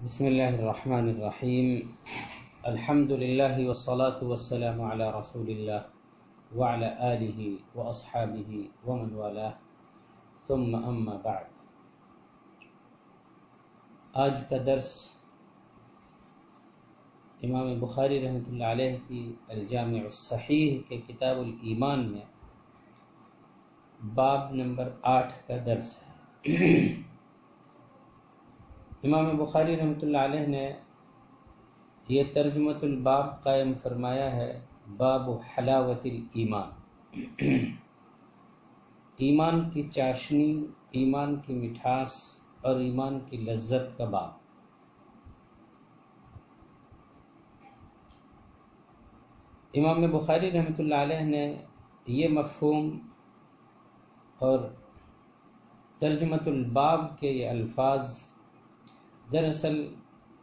بسم اللہ الرحمن الرحیم الحمد للہ والصلاة والسلام علی رسول اللہ وعلی آلہ واصحابہ ومن والاہ ثم اما بعد۔ آج کا درس امام بخاری رحمۃ اللہ علیہ کی الجامع الصحیح کے کتاب الایمان میں باب نمبر 8 کا درس ہے۔ امام بخاری رحمۃ اللہ علیہ نے یہ ترجمۃ الباب قائم فرمایا ہے، باب حلاوت الایمان، ایمان کی چاشنی، ایمان کی مٹھاس اور ایمان کی لذت کا باب۔ امام بخاری رحمۃ اللہ علیہ نے یہ مفہوم اور ترجمۃ الباب کے یہ الفاظ دراصل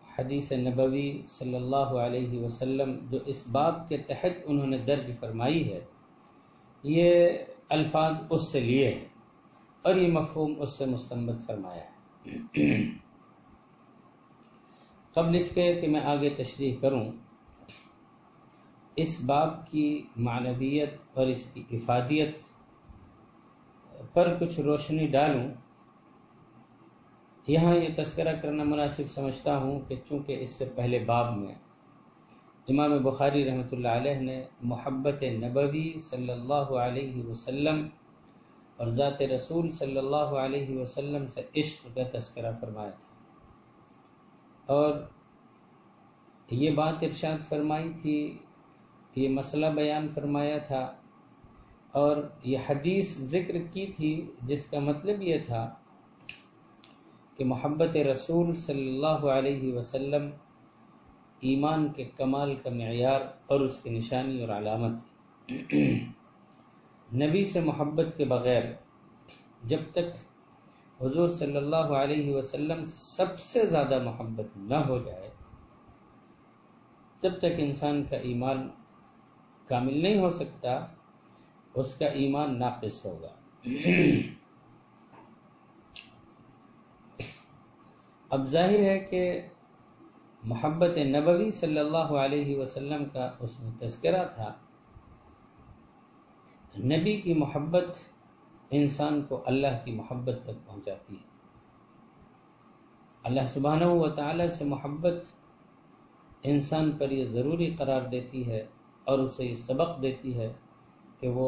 حدیث نبوی صلی اللہ علیہ وسلم جو اس باب کے تحت انہوں نے درج فرمائی ہے، یہ الفاظ اس سے لیے ہیں اور یہ مفہوم اس سے مستنبط فرمایا ہے۔ قبل اس کے کہ میں آگے تشریح کروں، اس باب کی معنویت اور اس کی افادیت پر کچھ روشنی ڈالوں، یہاں یہ تذکرہ کرنا مناسب سمجھتا ہوں کہ چونکہ اس سے پہلے باب میں امام بخاری رحمۃ اللہ علیہ نے محبت نبوی صلی اللہ علیہ وسلم اور ذات رسول صلی اللہ علیہ وسلم سے عشق کا تذکرہ فرمایا تھا، اور یہ بات ارشاد فرمائی تھی، یہ مسئلہ بیان فرمایا تھا اور یہ حدیث ذکر کی تھی جس کا مطلب یہ تھا کہ محبت رسول صلی اللہ علیہ وسلم ایمان کے کمال کا معیار اور اس کی نشانی اور علامت ہے۔ نبی سے محبت کے بغیر جب تک حضور صلی اللہ علیہ وسلم سے سب سے زیادہ محبت نہ ہو جائے، تب تک انسان کا ایمان کامل نہیں ہو سکتا، اس کا ایمان ناقص ہوگا۔ اب ظاہر ہے کہ محبت نبوی صلی اللہ علیہ وسلم کا اس میں تذکرہ تھا۔ نبی کی محبت انسان کو اللہ کی محبت تک پہنچاتی ہے۔ اللہ سبحانہ و تعالی سے محبت انسان پر یہ ضروری قرار دیتی ہے اور اسے یہ سبق دیتی ہے کہ وہ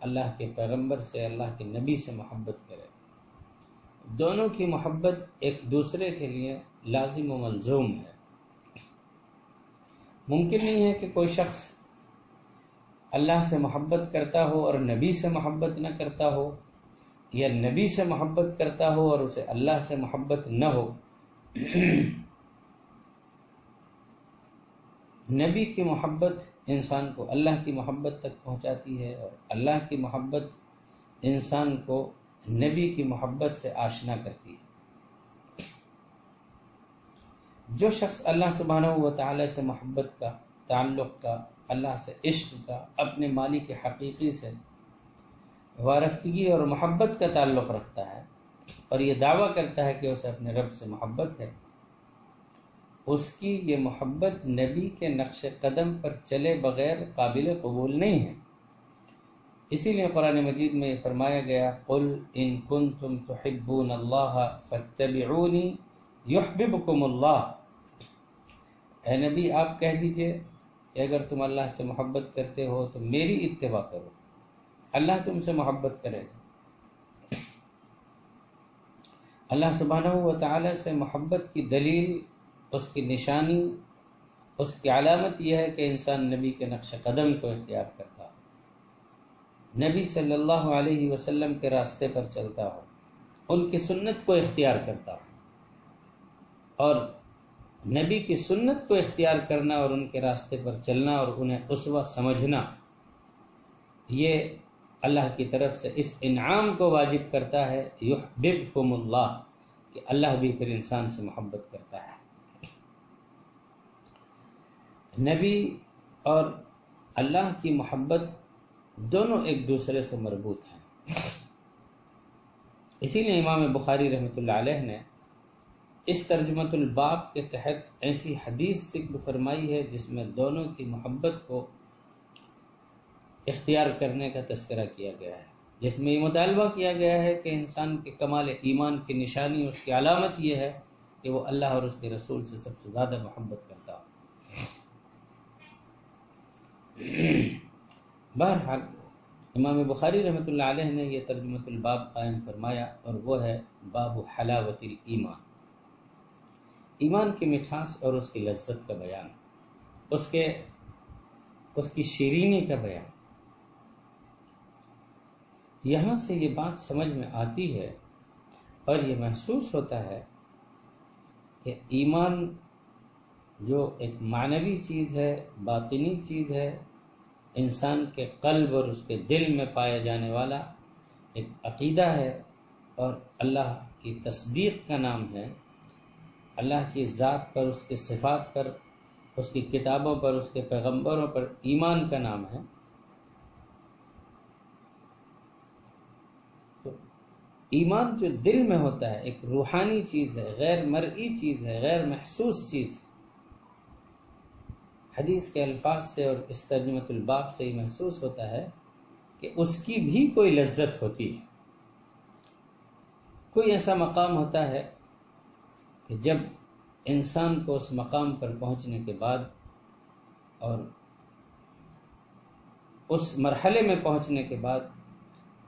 اللہ کے پیغمبر سے، اللہ کے نبی سے محبت کرے۔ دونوں کی محبت ایک دوسرے کے لیے لازم و ملزوم ہے۔ ممکن نہیں ہے کہ کوئی شخص اللہ سے محبت کرتا ہو اور نبی سے محبت نہ کرتا ہو، یا نبی سے محبت کرتا ہو اور اسے اللہ سے محبت نہ ہو۔ نبی کی محبت انسان کو اللہ کی محبت تک پہنچاتی ہے اور اللہ کی محبت انسان کو نبی کی محبت سے آشنا کرتی ہے۔ جو شخص اللہ سبحانہ و تعالی سے محبت کا، تعلق کا، اللہ سے عشق کا، اپنے مالک حقیقی سے وارفتگی اور محبت کا تعلق رکھتا ہے اور یہ دعویٰ کرتا ہے کہ اسے اپنے رب سے محبت ہے، اس کی یہ محبت نبی کے نقش قدم پر چلے بغیر قابل قبول نہیں ہے۔ اسی لیے قرآن مجید میں یہ فرمایا گیا، قُلْ إِن كُنتُمْ تُحِبُّونَ اللَّهَ فَاتَّبِعُونِي يُحْبِبْكُمُ اللَّهُ۔ اے نبی آپ کہہ دیجئے کہ اگر تم اللہ سے محبت کرتے ہو تو میری اتباع کرو، اللہ تم سے محبت کرے گا۔ اللہ سبحانہ و تعالی سے محبت کی دلیل، اس کی نشانی، اس کی علامت یہ ہے کہ انسان نبی کے نقش قدم کو اختیار کرتا ہو، نبی صلی اللہ علیہ وسلم کے راستے پر چلتا ہو، ان کی سنت کو اختیار کرتا ہو، اور نبی کی سنت کو اختیار کرنا اور ان کے راستے پر چلنا اور انہیں اسوہ سمجھنا، یہ اللہ کی طرف سے اس انعام کو واجب کرتا ہے، یحببکم اللہ، کہ اللہ بھی پھر انسان سے محبت کرتا ہے۔ نبی اور اللہ کی محبت دونوں ایک دوسرے سے مربوط ہیں۔ اسی لیے امام بخاری رحمۃ اللہ علیہ نے اس ترجمۃ الباب کے تحت ایسی حدیث ذکر فرمائی ہے جس میں دونوں کی محبت کو اختیار کرنے کا تذکرہ کیا گیا ہے، جس میں یہ مطالبہ کیا گیا ہے کہ انسان کے کمال ایمان کی نشانی، اس کی علامت یہ ہے کہ وہ اللہ اور اس کے رسول سے سب سے زیادہ محبت کرتا ہو۔ بہرحال امام بخاری رحمۃ اللہ علیہ نے یہ ترجمۃ الباب قائم فرمایا، اور وہ ہے باب حلاوت الایمان، ایمان کی مٹھاس اور اس کی لذت کا بیان، اس کی شیرینی کا بیان۔ یہاں سے یہ بات سمجھ میں آتی ہے اور یہ محسوس ہوتا ہے کہ ایمان جو ایک معنوی چیز ہے، باطنی چیز ہے، انسان کے قلب اور اس کے دل میں پایا جانے والا ایک عقیدہ ہے، اور اللہ کی تصدیق کا نام ہے، اللہ کی ذات پر، اس کی صفات پر، اس کی کتابوں پر، اس کے پیغمبروں پر ایمان کا نام ہے۔ تو ایمان جو دل میں ہوتا ہے ایک روحانی چیز ہے، غیر مرئی چیز ہے، غیر محسوس چیز ہے۔ حدیث کے الفاظ سے اور اس ترجمۃ الباب سے یہ محسوس ہوتا ہے کہ اس کی بھی کوئی لذت ہوتی ہے، کوئی ایسا مقام ہوتا ہے کہ جب انسان کو اس مقام پر پہنچنے کے بعد اور اس مرحلے میں پہنچنے کے بعد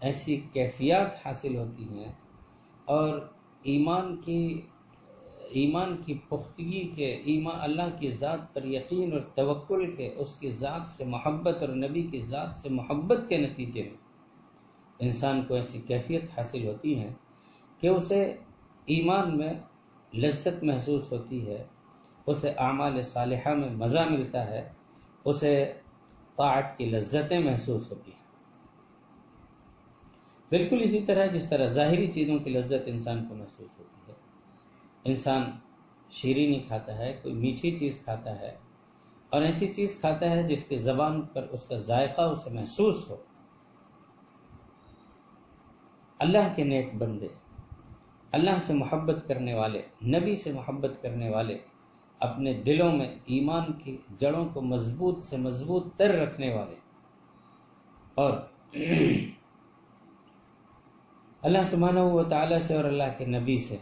ایسی کیفیات حاصل ہوتی ہیں، اور ایمان کی پختگی کے، ایمان اللہ کی ذات پر یقین اور توکل کے، اس کی ذات سے محبت اور نبی کی ذات سے محبت کے نتیجے میں انسان کو ایسی کیفیت حاصل ہوتی ہے کہ اسے ایمان میں لذت محسوس ہوتی ہے، اسے اعمال صالحہ میں مزہ ملتا ہے، اسے طاعت کی لذتیں محسوس ہوتی ہیں۔ بالکل اسی طرح جس طرح ظاہری چیزوں کی لذت انسان کو محسوس ہوتی ہے، انسان شیرینی کھاتا ہے، کوئی میٹھی چیز کھاتا ہے، اور ایسی چیز کھاتا ہے جس کے زبان پر اس کا ذائقہ اسے محسوس ہو۔ اللہ کے نیک بندے، اللہ سے محبت کرنے والے، نبی سے محبت کرنے والے، اپنے دلوں میں ایمان کی جڑوں کو مضبوط سے مضبوط تر رکھنے والے، اور اللہ سبحانہ و تعالیٰ سے اور اللہ کے نبی سے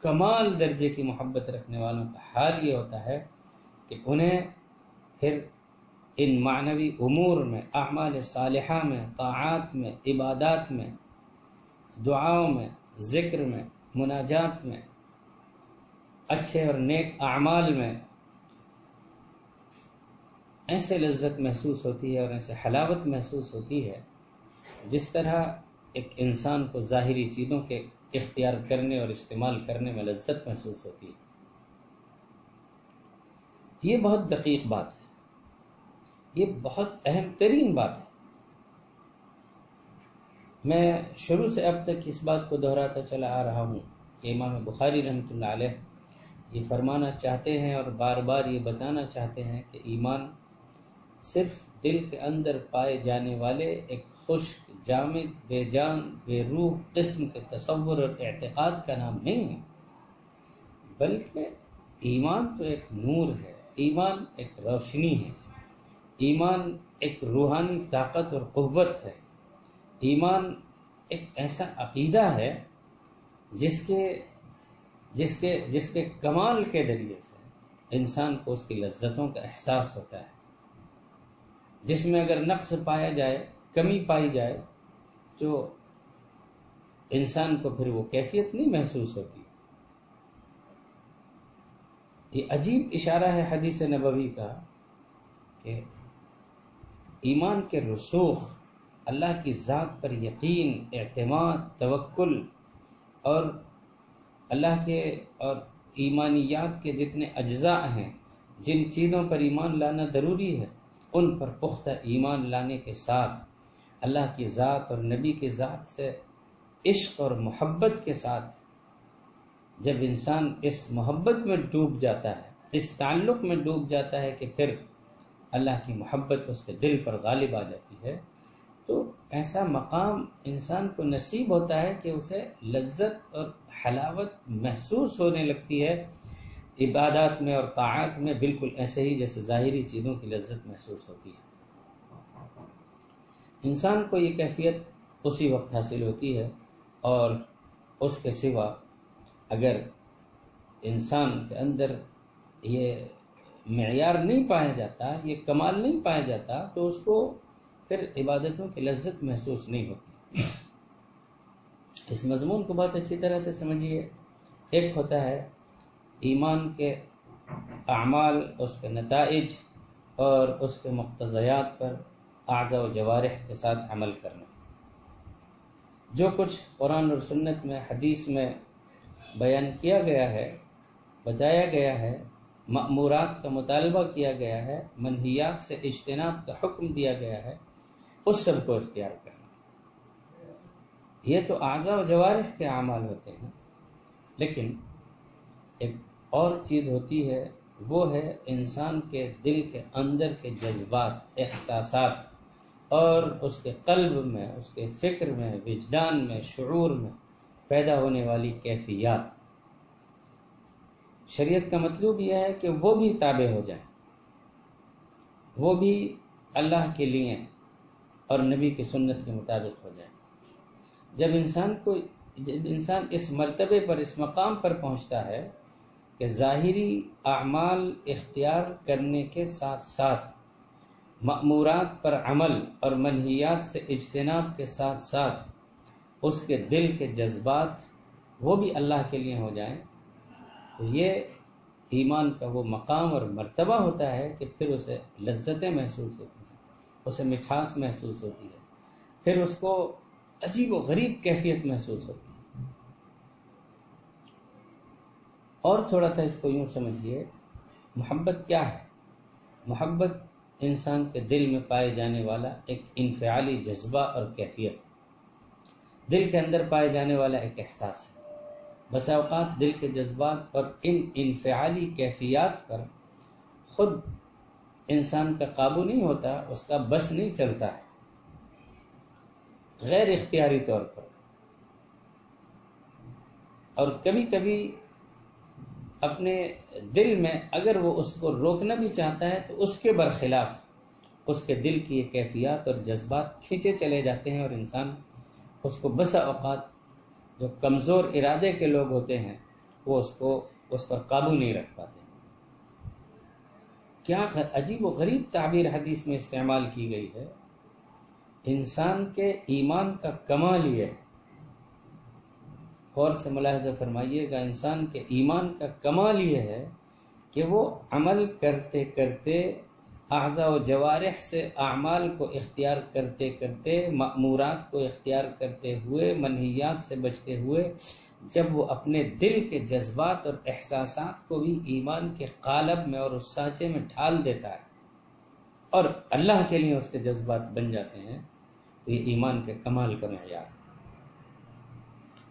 کمال درجے کی محبت رکھنے والوں کا حال یہ ہوتا ہے کہ انہیں پھر ان معنوی امور میں، اعمال صالحہ میں، طاعات میں، عبادات میں، دعاؤں میں، ذکر میں، مناجات میں، اچھے اور نیک اعمال میں ایسے لذت محسوس ہوتی ہے اور ایسے حلاوت محسوس ہوتی ہے جس طرح ایک انسان کو ظاہری چیزوں کے اختیار کرنے اور استعمال کرنے میں لذت محسوس ہوتی ہے۔ یہ بہت دقیق بات ہے، یہ بہت اہم ترین بات ہے۔ میں شروع سے اب تک اس بات کو دہراتا چلا آ رہا ہوں کہ امام بخاری رحمۃ اللہ علیہ یہ فرمانا چاہتے ہیں اور بار بار یہ بتانا چاہتے ہیں کہ ایمان صرف دل کے اندر پائے جانے والے ایک خشک، جامد، بے جان، بے روح قسم کے تصور اور اعتقاد کا نام نہیں ہے، بلکہ ایمان تو ایک نور ہے، ایمان ایک روشنی ہے، ایمان ایک روحانی طاقت اور قوت ہے، ایمان ایک ایسا عقیدہ ہے جس کے کمال کے ذریعے سے انسان کو اس کی لذتوں کا احساس ہوتا ہے، جس میں اگر نقص پایا جائے، کمی پائی جائے، تو انسان کو پھر وہ کیفیت نہیں محسوس ہوتی۔ یہ عجیب اشارہ ہے حدیث نبوی کا کہ ایمان کے رسوخ، اللہ کی ذات پر یقین، اعتماد، توکل، اور اللہ کے اور ایمانیات کے جتنے اجزاء ہیں، جن چیزوں پر ایمان لانا ضروری ہے، ان پر پختہ ایمان لانے کے ساتھ اللہ کی ذات اور نبی کی ذات سے عشق اور محبت کے ساتھ جب انسان اس محبت میں ڈوب جاتا ہے، اس تعلق میں ڈوب جاتا ہے کہ پھر اللہ کی محبت اس کے دل پر غالب آ جاتی ہے، تو ایسا مقام انسان کو نصیب ہوتا ہے کہ اسے لذت اور حلاوت محسوس ہونے لگتی ہے عبادات میں اور طاعات میں، بالکل ایسے ہی جیسے ظاہری چیزوں کی لذت محسوس ہوتی ہے۔ انسان کو یہ کیفیت اسی وقت حاصل ہوتی ہے، اور اس کے سوا اگر انسان کے اندر یہ معیار نہیں پایا جاتا، یہ کمال نہیں پایا جاتا، تو اس کو پھر عبادتوں کی لذت محسوس نہیں ہوتی۔ اس مضمون کو بہت اچھی طرح سے سمجھیے۔ ایک ہوتا ہے ایمان کے اعمال، اس کے نتائج اور اس کے مقتضیات پر اعضاء و جوارح کے ساتھ عمل کرنا۔ جو کچھ قرآن اور سنت میں، حدیث میں بیان کیا گیا ہے، بتایا گیا ہے، مأمورات کا مطالبہ کیا گیا ہے، منہیات سے اجتناب کا حکم دیا گیا ہے، اس سب کو اختیار کرنا۔ یہ تو اعضاء و جوارح کے اعمال ہوتے ہیں، لیکن ایک اور چیز ہوتی ہے، وہ ہے انسان کے دل کے اندر کے جذبات، احساسات، اور اس کے قلب میں، اس کے فکر میں، وجدان میں، شعور میں پیدا ہونے والی کیفیات۔ شریعت کا مطلوب یہ ہے کہ وہ بھی تابع ہو جائیں، وہ بھی اللہ کے لیے اور نبی کی سنت کے مطابق ہو جائیں۔ جب انسان اس مرتبے پر، اس مقام پر پہنچتا ہے کہ ظاہری اعمال اختیار کرنے کے ساتھ ساتھ مأمورات پر عمل اور منہیات سے اجتناب کے ساتھ ساتھ اس کے دل کے جذبات وہ بھی اللہ کے لیے ہو جائیں، تو یہ ایمان کا وہ مقام اور مرتبہ ہوتا ہے کہ پھر اسے لذتیں محسوس ہوتی ہیں، اسے مٹھاس محسوس ہوتی ہے، پھر اس کو عجیب و غریب کیفیت محسوس ہوتی ہے۔ اور تھوڑا سا اس کو یوں سمجھیے، محبت کیا ہے؟ محبت انسان کے دل میں پائے جانے والا ایک انفعالی جذبہ اور کیفیت ہے، دل کے اندر پائے جانے والا ایک احساس ہے۔ بسا اوقات دل کے جذبات اور ان انفعالی کیفیات پر خود انسان کا قابو نہیں ہوتا، اس کا بس نہیں چلتا ہے، غیر اختیاری طور پر۔ اور کبھی کبھی اپنے دل میں اگر وہ اس کو روکنا بھی چاہتا ہے تو اس کے برخلاف اس کے دل کی یہ کیفیات اور جذبات کھینچے چلے جاتے ہیں، اور انسان اس کو بسا اوقات جو کمزور ارادے کے لوگ ہوتے ہیں وہ اس پر قابو نہیں رکھ پاتے۔ کیا عجیب و غریب تعبیر حدیث میں استعمال کی گئی ہے۔ انسان کے ایمان کا کمال یہ ہے، غور سے ملاحظہ فرمائیے گا، انسان کے ایمان کا کمال یہ ہے کہ وہ عمل کرتے کرتے، اعضاء و جوارح سے اعمال کو اختیار کرتے کرتے، مأمورات کو اختیار کرتے ہوئے، منہیات سے بچتے ہوئے، جب وہ اپنے دل کے جذبات اور احساسات کو بھی ایمان کے قالب میں اور اس سانچے میں ڈھال دیتا ہے اور اللہ کے لیے اس کے جذبات بن جاتے ہیں، تو یہ ایمان کے کمال کا معیار ہے۔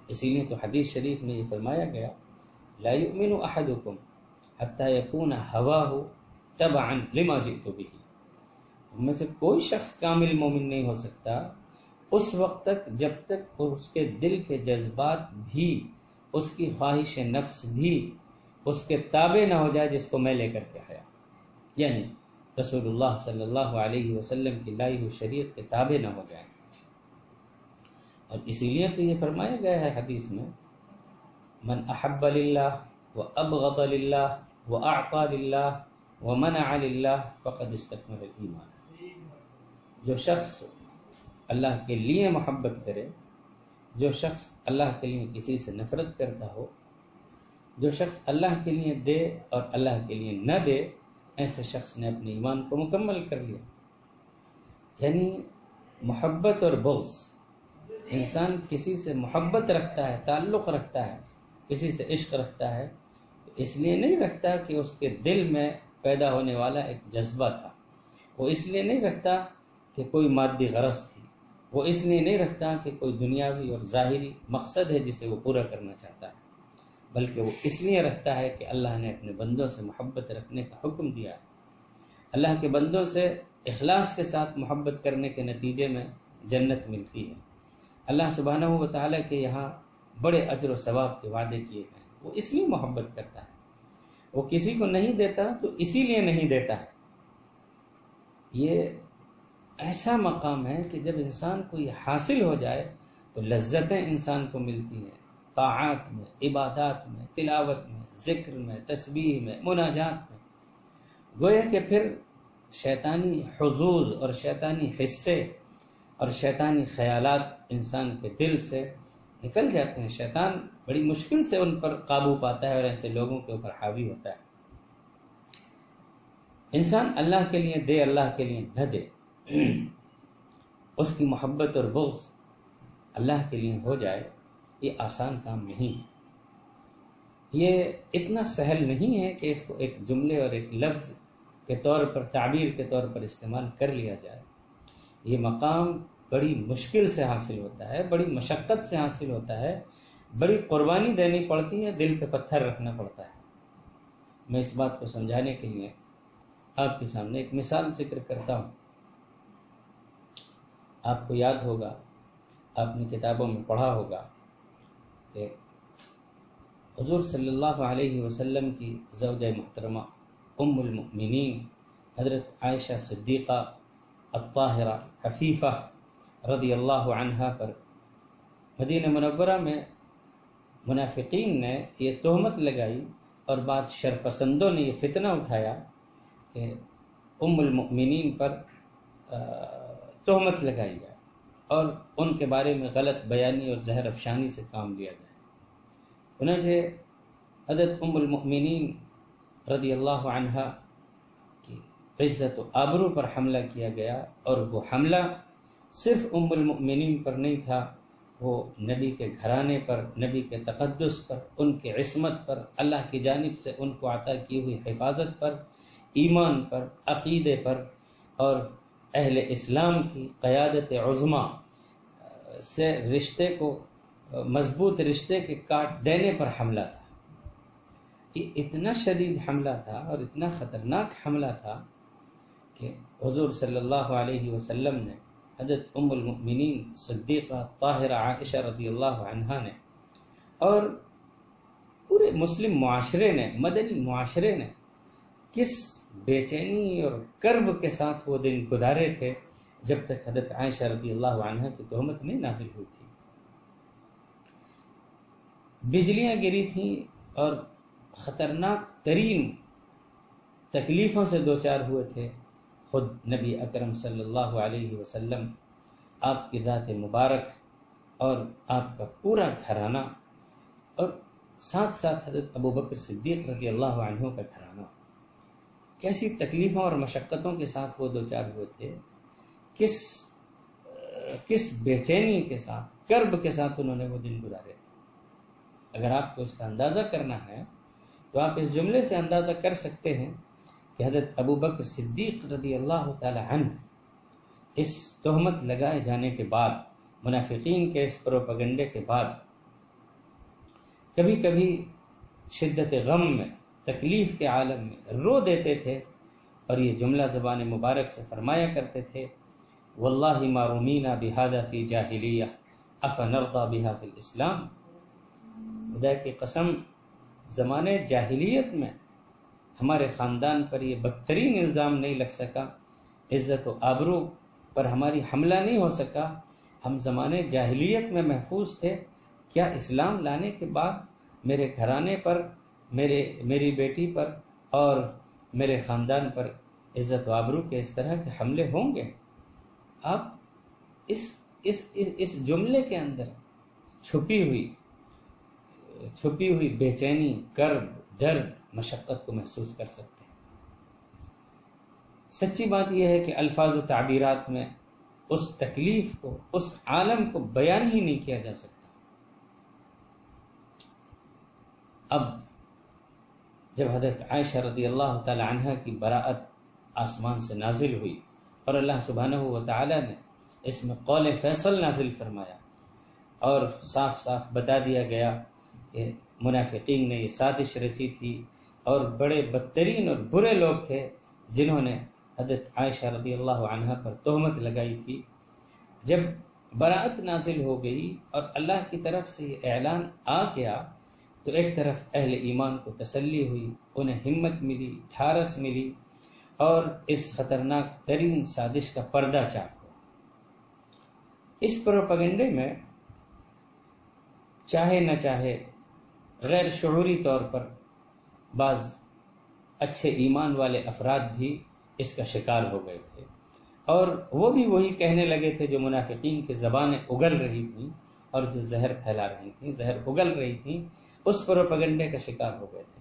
اسی لیے تو حدیث شریف میں یہ فرمایا گیا، لا یؤمن احدکم حتی یکون ہواہ تبعا لما جئت بہ، ان میں سے کوئی شخص کامل مومن نہیں ہو سکتا اس وقت تک جب تک اس کے دل کے جذبات بھی، اس کی خواہش نفس بھی اس کے تابع نہ ہو جائے جس کو میں لے کر کے آیا، یعنی رسول اللہ صلی اللہ علیہ وسلم کی لائی ہوئی شریعت کے تابع نہ ہو جائے۔ اور اسی لیے تو یہ فرمایا گیا ہے حدیث میں، من احب للہ وابغض للہ واعطى للہ ومنع للہ فقد استکمل الایمان۔ جو شخص اللہ کے لیے محبت کرے، جو شخص اللہ کے لیے کسی سے نفرت کرتا ہو، جو شخص اللہ کے لیے دے اور اللہ کے لیے نہ دے، ایسے شخص نے اپنے ایمان کو مکمل کر لیا۔ یعنی محبت اور بغض، انسان کسی سے محبت رکھتا ہے، تعلق رکھتا ہے، کسی سے عشق رکھتا ہے، اس لیے نہیں رکھتا کہ اس کے دل میں پیدا ہونے والا ایک جذبہ تھا، وہ اس لیے نہیں رکھتا کہ کوئی مادی غرض تھی، وہ اس لیے نہیں رکھتا کہ کوئی دنیاوی اور ظاہری مقصد ہے جسے وہ پورا کرنا چاہتا ہے، بلکہ وہ اس لیے رکھتا ہے کہ اللہ نے اپنے بندوں سے محبت رکھنے کا حکم دیا ہے۔ اللہ کے بندوں سے اخلاص کے ساتھ محبت کرنے کے نتیجے میں جنت ملتی ہے۔ اللہ سبحانہ و تعالیٰ کے یہاں بڑے اجر و ثواب کے وعدے کیے گئے ہیں۔ وہ اس لیے محبت کرتا ہے، وہ کسی کو نہیں دیتا تو اسی لیے نہیں دیتا ہے۔ یہ ایسا مقام ہے کہ جب انسان کو یہ حاصل ہو جائے تو لذتیں انسان کو ملتی ہیں، طاعات میں، عبادات میں، تلاوت میں، ذکر میں، تسبیح میں، مناجات میں۔ گویا کہ پھر شیطانی حظوظ اور شیطانی حصے اور شیطانی خیالات انسان کے دل سے نکل جاتے ہیں۔ شیطان بڑی مشکل سے ان پر قابو پاتا ہے اور ایسے لوگوں کے اوپر حاوی ہوتا ہے۔ انسان اللہ کے لیے دے، اللہ کے لیے نہ دے، اس کی محبت اور بغض اللہ کے لیے ہو جائے، یہ آسان کام نہیں ہے۔ یہ اتنا سہل نہیں ہے کہ اس کو ایک جملے اور ایک لفظ کے طور پر، تعبیر کے طور پر استعمال کر لیا جائے۔ یہ مقام بڑی مشکل سے حاصل ہوتا ہے، بڑی مشقت سے حاصل ہوتا ہے، بڑی قربانی دینی پڑتی ہے، دل پہ پتھر رکھنا پڑتا ہے۔ میں اس بات کو سمجھانے کے لیے آپ کے سامنے ایک مثال ذکر کرتا ہوں۔ آپ کو یاد ہوگا، آپ نے کتابوں میں پڑھا ہوگا کہ حضور صلی اللہ علیہ وسلم کی زوجہ محترمہ ام المؤمنین حضرت عائشہ صدیقہ الطاہرہ عفیفہ رضی اللہ عنہا پر مدینہ منورہ میں منافقین نے یہ تہمت لگائی اور بعض شرپسندوں نے یہ فتنہ اٹھایا کہ ام المؤمنین پر تہمت لگائی جائے اور ان کے بارے میں غلط بیانی اور زہر افشانی سے کام لیا جائے۔ انہیں حضرت ام المؤمنین رضی اللہ عنہا کی عزت و آبرو پر حملہ کیا گیا، اور وہ حملہ صرف ام المؤمنین پر نہیں تھا، وہ نبی کے گھرانے پر، نبی کے تقدس پر، ان کے عصمت پر، اللہ کی جانب سے ان کو عطا کی ہوئی حفاظت پر، ایمان پر، عقیدے پر اور اہل اسلام کی قیادت عظمیٰ سے رشتے کو، مضبوط رشتے کے کاٹ دینے پر حملہ تھا۔ یہ اتنا شدید حملہ تھا اور اتنا خطرناک حملہ تھا کہ حضور صلی اللہ علیہ وسلم نے حضرت ام المؤمنین صدیقہ طاہرہ عائشہ رضی اللہ عنہا نے اور پورے مسلم معاشرے نے، مدنی معاشرے نے کس بے چینی اور کرب کے ساتھ وہ دن گزارے تھے جب تک حضرت عائشہ رضی اللہ عنہا کی تہمت نہیں نازل ہوئی تھی۔ بجلیاں گری تھیں اور خطرناک ترین تکلیفوں سے دوچار ہوئے تھے خود نبی اکرم صلی اللہ علیہ وسلم، آپ کی ذات مبارک اور آپ کا پورا گھرانہ، اور ساتھ ساتھ حضرت ابوبکر صدیق رضی اللہ عنہ کا گھرانہ۔ کیسی تکلیفوں اور مشقتوں کے ساتھ وہ دوچار ہوئے تھے، کس بے چینی کے ساتھ، کرب کے ساتھ انہوں نے وہ دن گزارے تھے۔ اگر آپ کو اس کا اندازہ کرنا ہے تو آپ اس جملے سے اندازہ کر سکتے ہیں کہ حضرت ابوبکر صدیق رضی اللہ تعالی عنہ اس تہمت لگائے جانے کے بعد، منافقین کے اس پروپیگنڈے کے بعد، کبھی کبھی شدت غم میں، تکلیف کے عالم میں رو دیتے تھے اور یہ جملہ زبان مبارک سے فرمایا کرتے تھے، واللہ ما رمینا بہذا فی جاہلیہ افنرضی بہا فی الاسلام۔ خدا کی قسم، زمانے جاہلیت میں ہمارے خاندان پر یہ بدترین الزام نہیں لگ سکا، عزت و آبرو پر ہماری حملہ نہیں ہو سکا، ہم زمانے جاہلیت میں محفوظ تھے، کیا اسلام لانے کے بعد میرے گھرانے پر، میری بیٹی پر اور میرے خاندان پر عزت و آبرو کے اس طرح کے حملے ہوں گے؟ آپ اس جملے کے اندر چھپی ہوئی بے چینی، کرب، درد، مشقت کو محسوس کر سکتے ہیں۔ سچی بات یہ ہے کہ الفاظ و تعبیرات میں اس تکلیف کو، اس عالم کو بیان ہی نہیں کیا جا سکتا۔ اب جب حضرت عائشہ رضی اللہ تعالی عنہ کی براءت آسمان سے نازل ہوئی اور اللہ سبحانہ و تعالی نے اس میں قول فیصل نازل فرمایا اور صاف صاف بتا دیا گیا کہ منافقین نے یہ سازش رچی تھی اور بڑے بدترین اور برے لوگ تھے جنہوں نے حضرت عائشہ رضی اللہ عنہا پر تہمت لگائی تھی، جب براءت نازل ہو گئی اور اللہ کی طرف سے یہ اعلان آ گیا تو ایک طرف اہل ایمان کو تسلی ہوئی، انہیں ہمت ملی، ٹھارس ملی، اور اس خطرناک ترین سازش کا پردہ چاک ہوا۔ اس پروپیگنڈے میں چاہے نہ چاہے غیر شعوری طور پر بعض اچھے ایمان والے افراد بھی اس کا شکار ہو گئے تھے، اور وہ بھی وہی کہنے لگے تھے جو منافقین کی زبانیں اگل رہی تھیں اور جو زہر پھیلا رہی تھیں، زہر اگل رہی تھیں، اس پروپیگنڈے کا شکار ہو گئے تھے،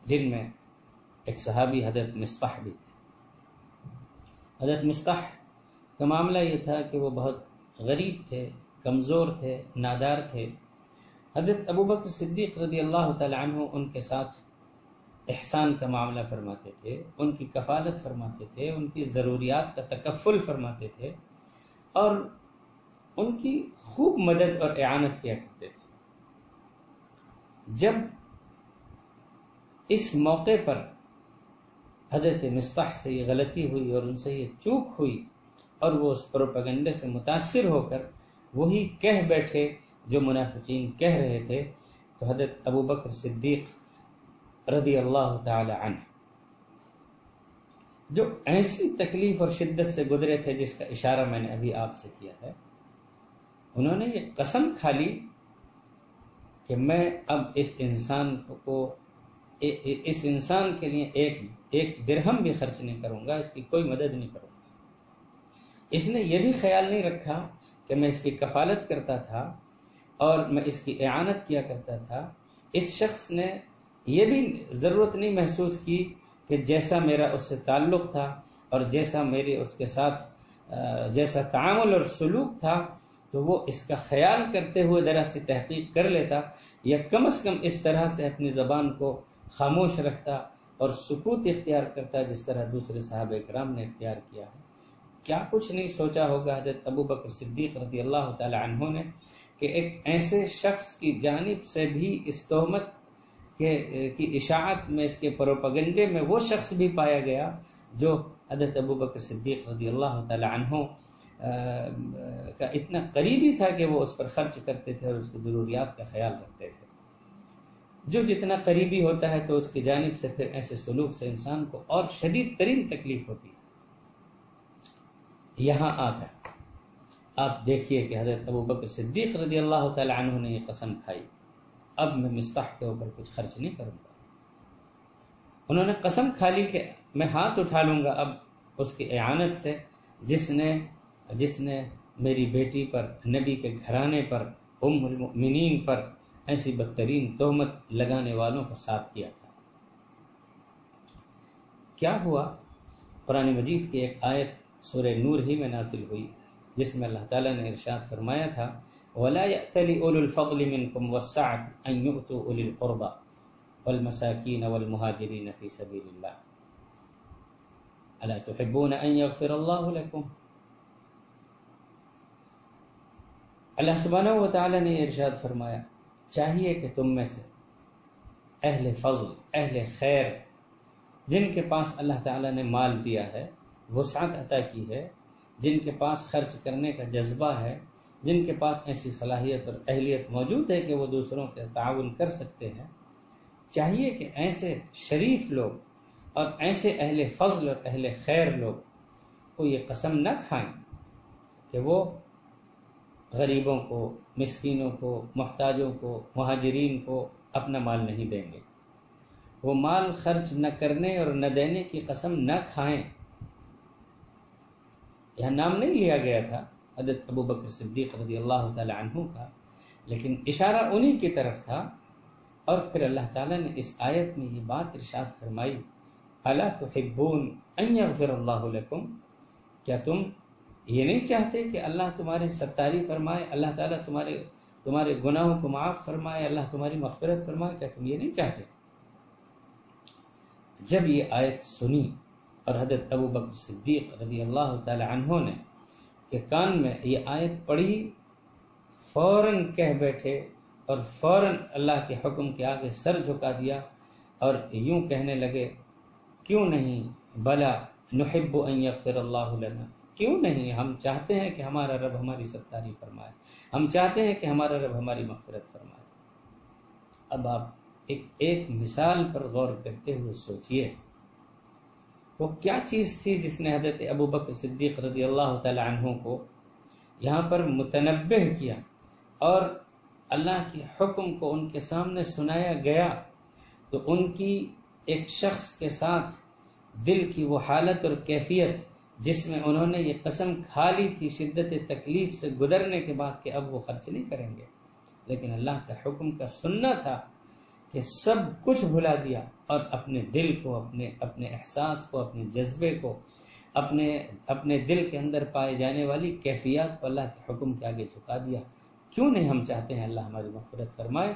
جن میں ایک صحابی حضرت مصطح بھی تھے۔ حضرت مصطح کا معاملہ یہ تھا کہ وہ بہت غریب تھے، کمزور تھے، نادار تھے۔ حضرت ابوبکر صدیق رضی اللہ تعالی عنہ ان کے ساتھ احسان کا معاملہ فرماتے تھے، ان کی کفالت فرماتے تھے، ان کی ضروریات کا تکفل فرماتے تھے، اور ان کی خوب مدد اور اعانت کیا کرتے تھے۔ جب اس موقع پر حضرت مصطح سے یہ غلطی ہوئی اور ان سے یہ چوک ہوئی اور وہ اس پروپیگنڈے سے متاثر ہو کر وہی کہہ بیٹھے جو منافقین کہہ رہے تھے، تو حضرت ابوبکر صدیق رضی اللہ تعالی عنہ جو ایسی تکلیف اور شدت سے گزرے تھے جس کا اشارہ میں نے ابھی آپ سے کیا ہے، انہوں نے یہ قسم کھا لی کہ میں اب اس انسان کے لیے ایک درہم بھی خرچ نہیں کروں گا، اس کی کوئی مدد نہیں کروں گا۔ اس نے یہ بھی خیال نہیں رکھا کہ میں اس کی کفالت کرتا تھا اور میں اس کی اعانت کیا کرتا تھا۔ اس شخص نے یہ بھی ضرورت نہیں محسوس کی کہ جیسا میرا اس سے تعلق تھا اور جیسا میرے اس کے ساتھ جیسا تعامل اور سلوک تھا، تو وہ اس کا خیال کرتے ہوئے ذرا سی تحقیق کر لیتا، یا کم از کم اس طرح سے اپنی زبان کو خاموش رکھتا اور سکوت اختیار کرتا جس طرح دوسرے صحابہ کرام نے اختیار کیا ہے۔ کیا کچھ نہیں سوچا ہوگا حضرت ابوبکر صدیق رضی اللہ تعالی عنہ نے کہ ایک ایسے شخص کی جانب سے بھی اس تہمت کی اشاعت میں، اس کے پروپیگنڈے میں وہ شخص بھی پایا گیا جو حضرت ابوبکر صدیق رضی اللہ تعالی عنہ کا اتنا قریبی تھا کہ وہ اس پر خرچ کرتے تھے اور اس کی ضروریات کا خیال رکھتے تھے۔ جو جتنا قریبی ہوتا ہے تو اس کی جانب سے پھر ایسے سلوک سے انسان کو اور شدید ترین تکلیف ہوتی ہے۔ یہاں آ کر آپ دیکھیے کہ حضرت ابوبکر صدیق رضی اللہ تعالی عنہ نے یہ قسم کھائی، اب میں مصطح کے اوپر کچھ خرچ نہیں کروں گا۔ انہوں نے قسم کھا لی کہ میں ہاتھ اٹھا لوں گا اب اس کی اعانت سے جس نے میری بیٹی پر، نبی کے گھرانے پر، ام المؤمنین پر ایسی بدترین تہمت لگانے والوں کا ساتھ دیا تھا۔ کیا ہوا؟ قرآن مجید کی ایک آیت سورہ نور ہی میں نازل ہوئی جس میں اللہ تعالیٰ نے ارشاد فرمایا تھا وَلَا يَأْتَلِ أُولُو الْفَضْلِ مِنْكُمْ وَالسَّعَةِ أَنْ يُؤْتُوا أُولِي الْقُرْبَى وَالْمَسَاكِينَ وَالْمُهَاجِرِينَ فِي سَبِيلِ اللَّهِ أَلَا تُحِبُّونَ أَنْ يَغْفِرَ اللَّهُ لَكُمْ۔ اللہ سبحانہ و تعالیٰ نے ارشاد فرمایا چاہیے کہ تم میں سے اہل فضل، اہل خیر، جن کے پاس اللہ تعالیٰ نے مال دیا ہے، وسعت عطا کی ہے، جن کے پاس خرچ کرنے کا جذبہ ہے، جن کے پاس ایسی صلاحیت اور اہلیت موجود ہے کہ وہ دوسروں کے تعاون کر سکتے ہیں، چاہیے کہ ایسے شریف لوگ اور ایسے اہل فضل اور اہل خیر لوگ کو یہ قسم نہ کھائیں کہ وہ غریبوں کو، مسکینوں کو، محتاجوں کو، مہاجرین کو اپنا مال نہیں دیں گے۔ وہ مال خرچ نہ کرنے اور نہ دینے کی قسم نہ کھائیں۔ یہاں نام نہیں لیا گیا تھا حضرت ابوبکر صدیق رضی اللہ تعالی عنہ کا، لیکن اشارہ انہی کی طرف تھا۔ اور پھر اللہ تعالیٰ نے اس آیت میں یہ بات ارشاد فرمائی الا تحبون ان یغفر اللہ لکم، کیا تم یہ نہیں چاہتے کہ اللہ تمہارے ستاری فرمائے، اللہ تعالیٰ تمہارے گناہوں کو معاف فرمائے، اللہ تمہاری مغفرت فرمائے؟ کیا تم یہ نہیں چاہتے؟ جب یہ آیت سنی اور حضرت ابوبکر صدیق رضی اللہ تعالی عنہ نے کہ کان میں یہ آیت پڑھی، فوراً کہہ بیٹھے اور فوراً اللہ کے حکم کے آگے سر جھکا دیا اور یوں کہنے لگے کیوں نہیں، بلا نحب ان یغفر اللہ لنا، کیوں نہیں؟ ہم چاہتے ہیں کہ ہمارا رب ہماری ستاری فرمائے، ہم چاہتے ہیں کہ ہمارا رب ہماری مغفرت فرمائے۔ اب آپ ایک مثال پر غور کرتے ہوئے سوچئے، وہ کیا چیز تھی جس نے حضرت ابو بکر صدیق رضی اللہ تعالی عنہ کو یہاں پر متنبہ کیا اور اللہ کے حکم کو ان کے سامنے سنایا گیا، تو ان کی ایک شخص کے ساتھ دل کی وہ حالت اور کیفیت جس میں انہوں نے یہ قسم کھا لی تھی شدت تکلیف سے گزرنے کے بعد کہ اب وہ خرچ نہیں کریں گے، لیکن اللہ کا حکم کا سننا تھا کہ سب کچھ بھلا دیا اور اپنے دل کو، اپنے احساس کو، اپنے جذبے کو، اپنے دل کے اندر پائے جانے والی کیفیات کو اللہ کے حکم کے آگے جھکا دیا۔ کیوں نہیں ہم چاہتے ہیں اللہ ہماری مغفرت فرمائے،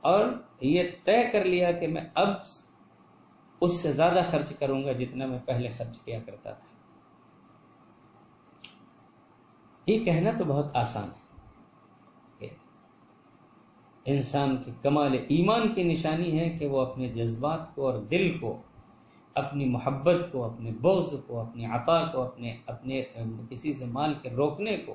اور یہ طے کر لیا کہ میں اب اس سے زیادہ خرچ کروں گا جتنا میں پہلے خرچ کیا کرتا تھا۔ یہ کہنا تو بہت آسان ہے کہ انسان کے کمال ایمان کی نشانی ہے کہ وہ اپنے جذبات کو اور دل کو، اپنی محبت کو، اپنے بغض کو، اپنی عطا کو، اپنے کسی سے مال کے روکنے کو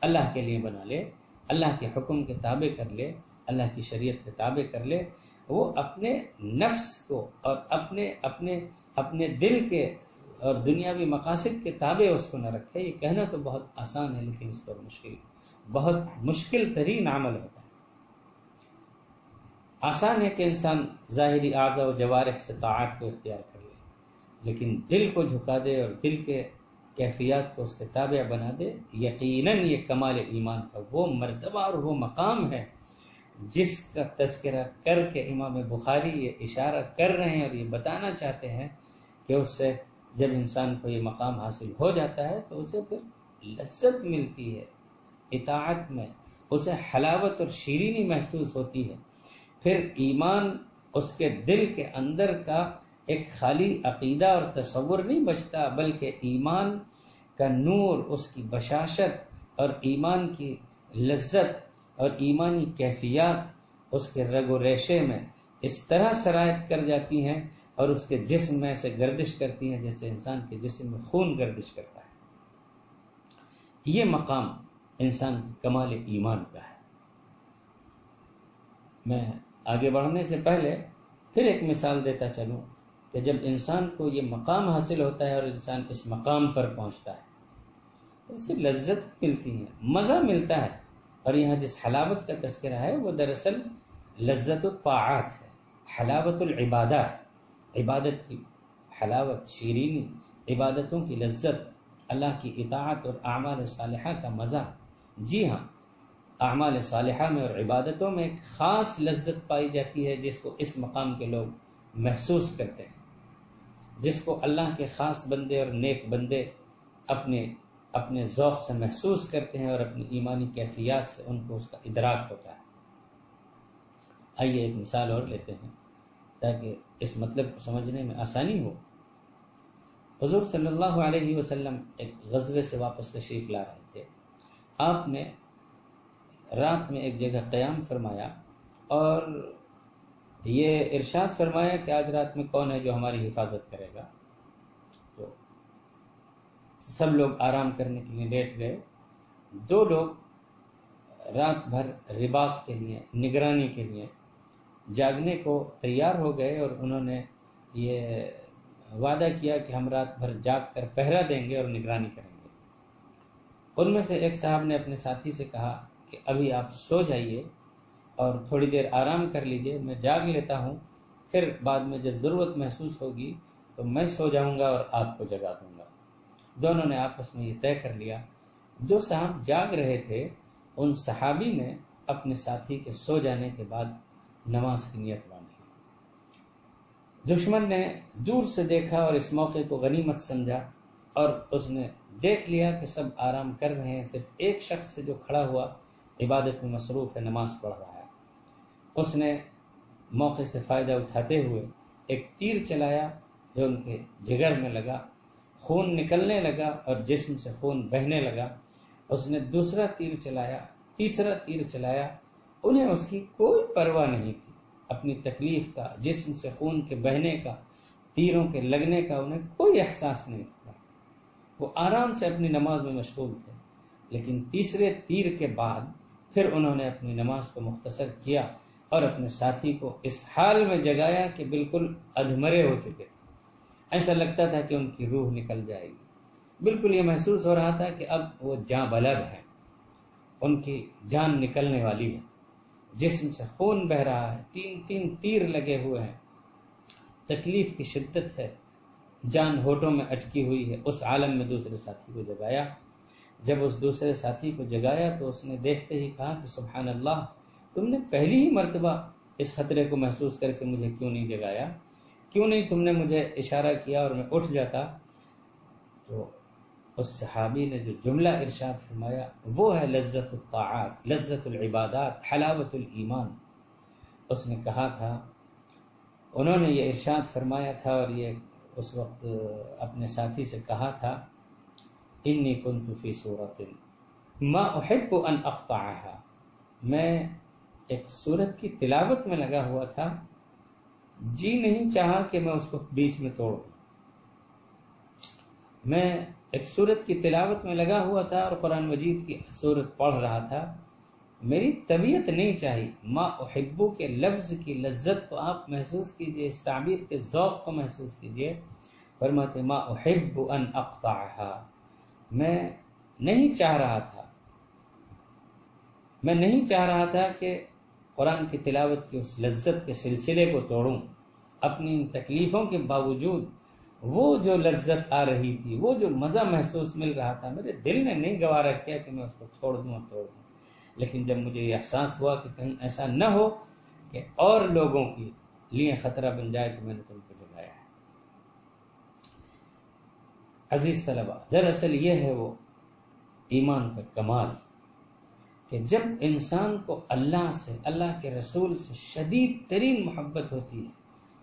اللہ کے لیے بنا لے، اللہ کے حکم کے تابع کر لے، اللہ کی شریعت کے تابع کر لے۔ وہ اپنے نفس کو اور اپنے دل کے اور دنیاوی مقاصد کے تابع اس کو نہ رکھے۔ یہ کہنا تو بہت آسان ہے، لیکن اس پر بہت مشکل ترین عمل ہوتا ہے۔ آسان ہے کہ انسان ظاہری اعضاء و جوارح سے طاعات کو اختیار کر لے، لیکن دل کو جھکا دے اور دل کے کیفیات کو اس کے تابع بنا دے۔ یقیناً یہ کمال ایمان کا وہ مرتبہ اور وہ مقام ہے جس کا تذکرہ کر کے امام بخاری یہ اشارہ کر رہے ہیں اور یہ بتانا چاہتے ہیں کہ اس سے جب انسان کو یہ مقام حاصل ہو جاتا ہے تو اسے پھر لذت ملتی ہے اطاعت میں، اسے حلاوت اور شیرینی محسوس ہوتی ہے۔ پھر ایمان اس کے دل کے اندر کا ایک خالی عقیدہ اور تصور نہیں بچتا، بلکہ ایمان کا نور، اس کی بشاشت اور ایمان کی لذت اور ایمانی کیفیات اس کے رگ و ریشے میں اس طرح سرایت کر جاتی ہیں اور اس کے جسم میں سے گردش کرتی ہیں جیسے انسان کے جسم میں خون گردش کرتا ہے۔ یہ مقام انسان کی کمال ایمان کا ہے۔ میں آگے بڑھنے سے پہلے پھر ایک مثال دیتا چلوں کہ جب انسان کو یہ مقام حاصل ہوتا ہے اور انسان اس مقام پر پہنچتا ہے تو اسے لذت ملتی ہے، مزہ ملتا ہے، اور یہاں جس حلاوت کا تذکرہ ہے وہ دراصل لذت الطاعات ہے، حلاوت العبادات، عبادت کی حلاوت، شیرینی، عبادتوں کی لذت، اللہ کی اطاعت اور اعمال صالحہ کا مزہ۔ جی ہاں، اعمال صالحہ میں اور عبادتوں میں ایک خاص لذت پائی جاتی ہے جس کو اس مقام کے لوگ محسوس کرتے ہیں، جس کو اللہ کے خاص بندے اور نیک بندے اپنے ذوق سے محسوس کرتے ہیں اور اپنی ایمانی کیفیات سے ان کو اس کا ادراک ہوتا ہے۔ آئیے ایک مثال اور لیتے ہیں تاکہ اس مطلب کو سمجھنے میں آسانی ہو۔ حضور صلی اللہ علیہ وسلم ایک غزوے سے واپس تشریف لا رہے تھے۔ آپ نے رات میں ایک جگہ قیام فرمایا اور یہ ارشاد فرمایا کہ آج رات میں کون ہے جو ہماری حفاظت کرے گا۔ تو سب لوگ آرام کرنے کے لیے لیٹ گئے۔ دو لوگ رات بھر رباط کے لیے، نگرانی کے لیے جاگنے کو تیار ہو گئے اور انہوں نے یہ وعدہ کیا کہ ہم رات بھر جاگ کر پہرا دیں گے اور نگرانی کریں گے۔ ان میں سے ایک صاحب نے اپنے ساتھی سے کہا کہ ابھی آپ سو جائیے اور تھوڑی دیر آرام کر لیجئے، میں جاگ لیتا ہوں، پھر بعد میں جب ضرورت محسوس ہوگی تو میں سو جاؤں گا اور آپ کو جگا دوں گا۔ دونوں نے آپس میں یہ طے کر لیا۔ جو صاحب جاگ رہے تھے ان صحابی نے اپنے ساتھی کے سو جانے کے بعد نماز کی نیت باندھی۔ دشمن نے دور سے دیکھا اور اس موقع کو غنیمت سمجھا اور اس نے دیکھ لیا کہ سب آرام کر رہے ہیں، صرف ایک شخص جو کھڑا ہوا عبادت میں مصروف ہے، نماز پڑھ رہا ہے۔ اس نے موقع سے فائدہ اٹھاتے ہوئے ایک تیر چلایا جو ان کے جگر میں لگا، خون نکلنے لگا اور جسم سے خون بہنے لگا۔ اس نے دوسرا تیر چلایا، تیسرا تیر چلایا، انہیں اس کی کوئی پرواہ نہیں تھی، اپنی تکلیف کا، جسم سے خون کے بہنے کا، تیروں کے لگنے کا انہیں کوئی احساس نہیں تھا۔ وہ آرام سے اپنی نماز میں مشغول تھے، لیکن تیسرے تیر کے بعد پھر انہوں نے اپنی نماز کو مختصر کیا اور اپنے ساتھی کو اس حال میں جگایا کہ بالکل ادھمرے ہو چکے تھے، ایسا لگتا تھا کہ ان کی روح نکل جائے گی، بالکل یہ محسوس ہو رہا تھا کہ اب وہ جاں بلب ہیں، ان کی جان نکلنے والی ہے، جسم سے خون بہہ رہا ہے، 3 تیر لگے ہوئے ہیں، تکلیف کی شدت ہے، جان ہونٹوں میں اٹکی ہوئی ہے۔ اس عالم میں دوسرے ساتھی کو جگایا۔ جب اس دوسرے ساتھی کو جگایا تو اس نے دیکھتے ہی کہا کہ سبحان اللہ، تم نے پہلی ہی مرتبہ اس خطرے کو محسوس کر کے مجھے کیوں نہیں جگایا؟ کیوں نہیں تم نے مجھے اشارہ کیا اور میں اٹھ جاتا؟ تو اس صحابی نے جو جملہ ارشاد فرمایا وہ ہے لذت الطاعات، لذت العبادات، حلاوت الایمان۔ اس نے کہا تھا، انہوں نے یہ ارشاد فرمایا تھا اور یہ اس وقت اپنے ساتھی سے کہا تھا، انی کنت فی سورۃ ما احب ان اقطعها، میں ایک سورت کی تلاوت میں لگا ہوا تھا، جی نہیں چاہا کہ میں اس کو بیچ میں توڑ دوں۔ میں ایک سورت کی تلاوت میں لگا ہوا تھا اور قرآن مجید کی سورت پڑھ رہا تھا، میری طبیعت نہیں چاہی۔ ما احبو کے لفظ کی لذت کو آپ محسوس کیجئے، اس تعبیر کے ذوق کو محسوس کیجئے۔ فرماتے ما احب ان اقطعها، میں نہیں چاہ رہا تھا کہ قرآن کی تلاوت کی اس لذت کے سلسلے کو توڑوں۔ اپنی ان تکلیفوں کے باوجود وہ جو لذت آ رہی تھی، وہ جو مزہ محسوس مل رہا تھا، میرے دل نے نہیں گوارا کیا کہ میں اس کو چھوڑ دوں اور توڑ دوں۔ لیکن جب مجھے یہ احساس ہوا کہ کہیں ایسا نہ ہو کہ اور لوگوں کے لیے خطرہ بن جائے، تو میں نے تم کو جگایا ہے۔ عزیز طلبہ، دراصل یہ ہے وہ ایمان کا کمال کہ جب انسان کو اللہ سے، اللہ کے رسول سے شدید ترین محبت ہوتی ہے